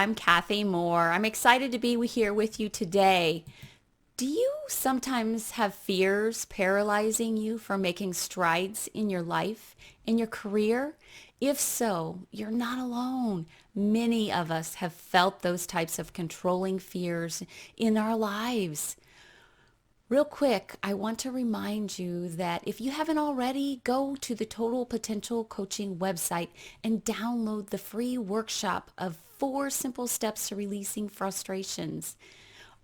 I'm Kathy Moore. I'm excited to be here with you today. Do you sometimes have fears paralyzing you from making strides in your life, in your career? If so, you're not alone. Many of us have felt those types of controlling fears in our lives. Real quick, I want to remind you that if you haven't already, go to the Total Potential Coaching website and download the free workshop of 4 simple steps to releasing frustrations.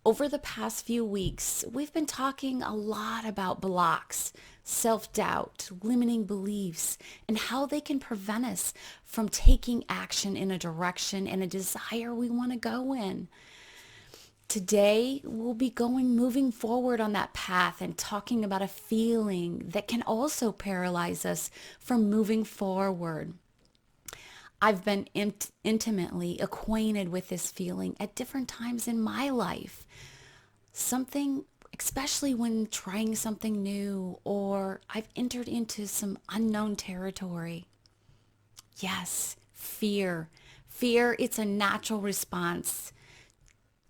Over the past few weeks, we've been talking a lot about blocks, self-doubt, limiting beliefs, and how they can prevent us from taking action in a direction and a desire we want to go in. Today, we'll be moving forward on that path and talking about a feeling that can also paralyze us from moving forward. I've been intimately acquainted with this feeling at different times in my life. Something, especially when trying something new or I've entered into some unknown territory. Yes, fear. Fear, it's a natural response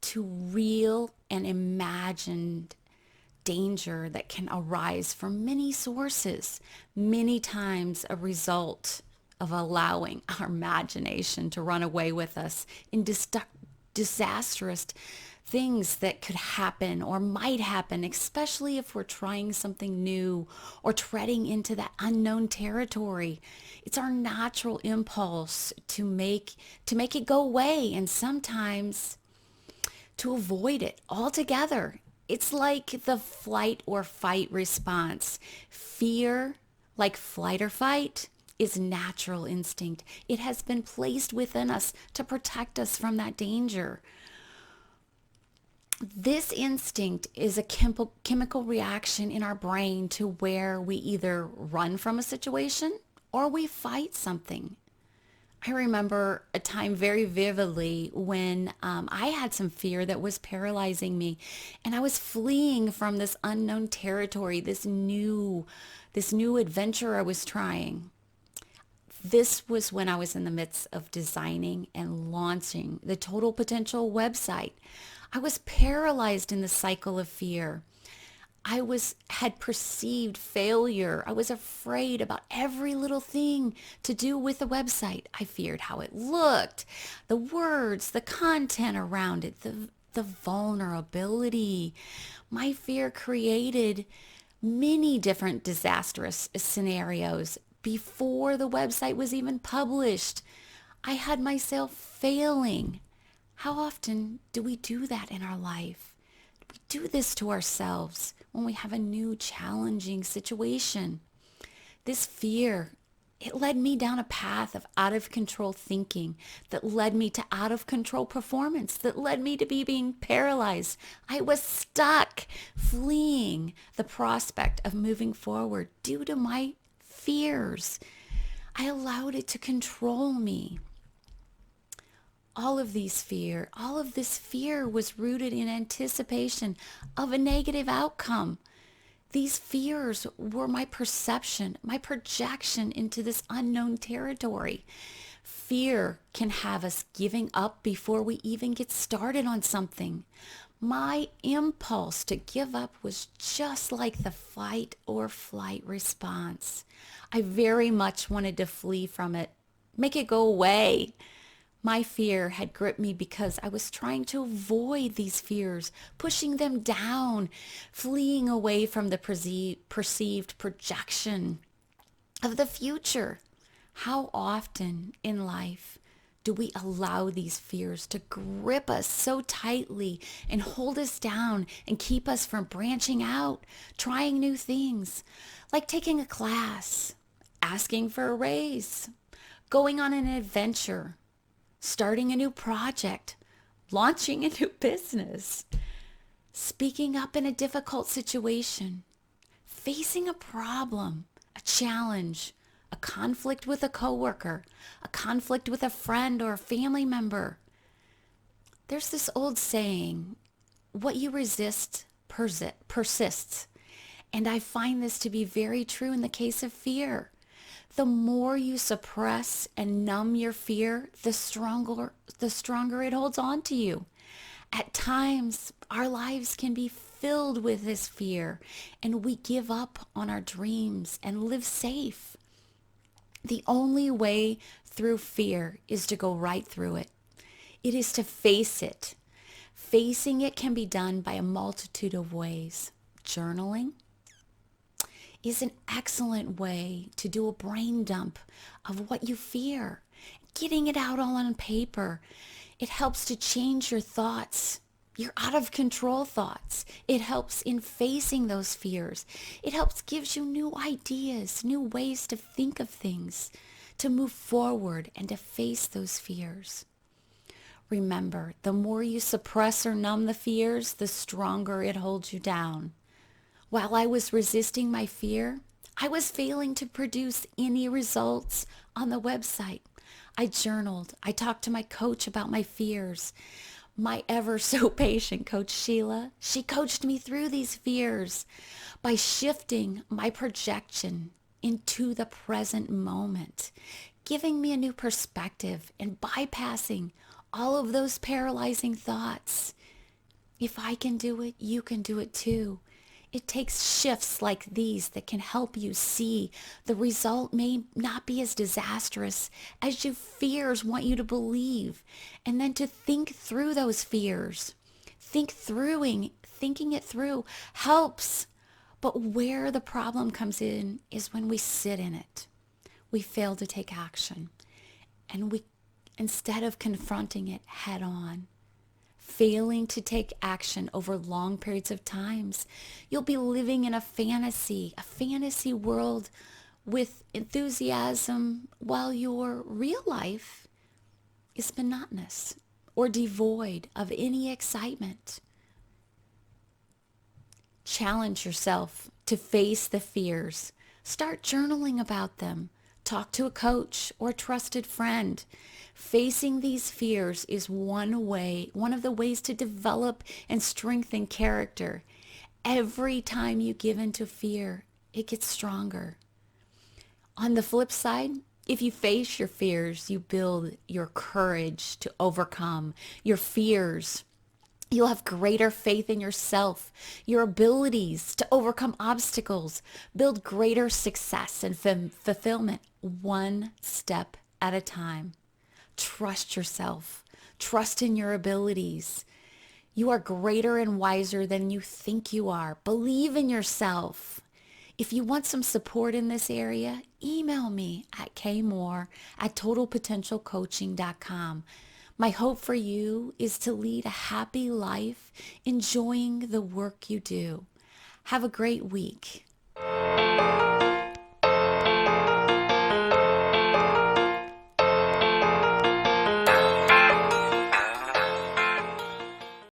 to real and imagined danger that can arise from many sources, many times a result of allowing our imagination to run away with us in disastrous things that could happen or might happen, especially if we're trying something new or treading into that unknown territory. It's our natural impulse to make it go away, and sometimes to avoid it altogether. It's like the flight or fight response. Fear, like flight or fight, is natural instinct. It has been placed within us to protect us from that danger. This instinct is a chemical reaction in our brain to where we either run from a situation or we fight something. I remember a time very vividly when I had some fear that was paralyzing me, and I was fleeing from this unknown territory, this new adventure I was trying. This was when I was in the midst of designing and launching the Total Potential website. I was paralyzed in the cycle of fear. Had perceived failure. I was afraid about every little thing to do with the website. I feared how it looked, the words, the content around it, the vulnerability. My fear created many different disastrous scenarios before the website was even published. I had myself failing. How often do we do that in our life? We do this to ourselves when we have a new challenging situation. This fear, it led me down a path of out of control thinking that led me to out of control performance, that led me to being paralyzed. I was stuck fleeing the prospect of moving forward due to my fears. I allowed it to control me. All of this fear was rooted in anticipation of a negative outcome. These fears were my perception, my projection into this unknown territory. Fear can have us giving up before we even get started on something. My impulse to give up was just like the fight or flight response. I very much wanted to flee from it, make it go away. My fear had gripped me because I was trying to avoid these fears, pushing them down, fleeing away from the perceived projection of the future. How often in life do we allow these fears to grip us so tightly and hold us down and keep us from branching out, trying new things, like taking a class, asking for a raise, going on an adventure, starting a new project, launching a new business, speaking up in a difficult situation, facing a problem, a challenge, a conflict with a coworker, a conflict with a friend or a family member. There's this old saying, what you resist persists. And I find this to be very true in the case of fear. The more you suppress and numb your fear, the stronger it holds on to you. At times, our lives can be filled with this fear, and we give up on our dreams and live safe. The only way through fear is to go right through it. It is to face it. Facing it can be done by a multitude of ways. Journaling is an excellent way to do a brain dump of what you fear. Getting it out all on paper. It helps to change your thoughts, your out of control thoughts. It helps in facing those fears. It helps gives you new ideas, new ways to think of things, to move forward and to face those fears. Remember, the more you suppress or numb the fears, the stronger it holds you down. While I was resisting my fear, I was failing to produce any results on the website. I journaled. I talked to my coach about my fears. My ever so patient coach, Sheila, she coached me through these fears by shifting my projection into the present moment, giving me a new perspective and bypassing all of those paralyzing thoughts. If I can do it, you can do it too. It takes shifts like these that can help you see the result may not be as disastrous as your fears want you to believe. And then to think through those fears. Thinking it through helps. But where the problem comes in is when we sit in it. We fail to take action. And instead of confronting it head on, failing to take action over long periods of times, you'll be living in a fantasy world with enthusiasm while your real life is monotonous or devoid of any excitement. Challenge yourself to face the fears. Start journaling about them. Talk to a coach or a trusted friend. Facing these fears is one of the ways to develop and strengthen character. Every time you give in to fear, it gets stronger. On the flip side, if you face your fears, you build your courage to overcome your fears. You'll have greater faith in yourself, your abilities to overcome obstacles, build greater success and fulfillment one step at a time. Trust yourself. Trust in your abilities. You are greater and wiser than you think you are. Believe in yourself. If you want some support in this area, email me at kmoore@totalpotentialcoaching.com. My hope for you is to lead a happy life, enjoying the work you do. Have a great week.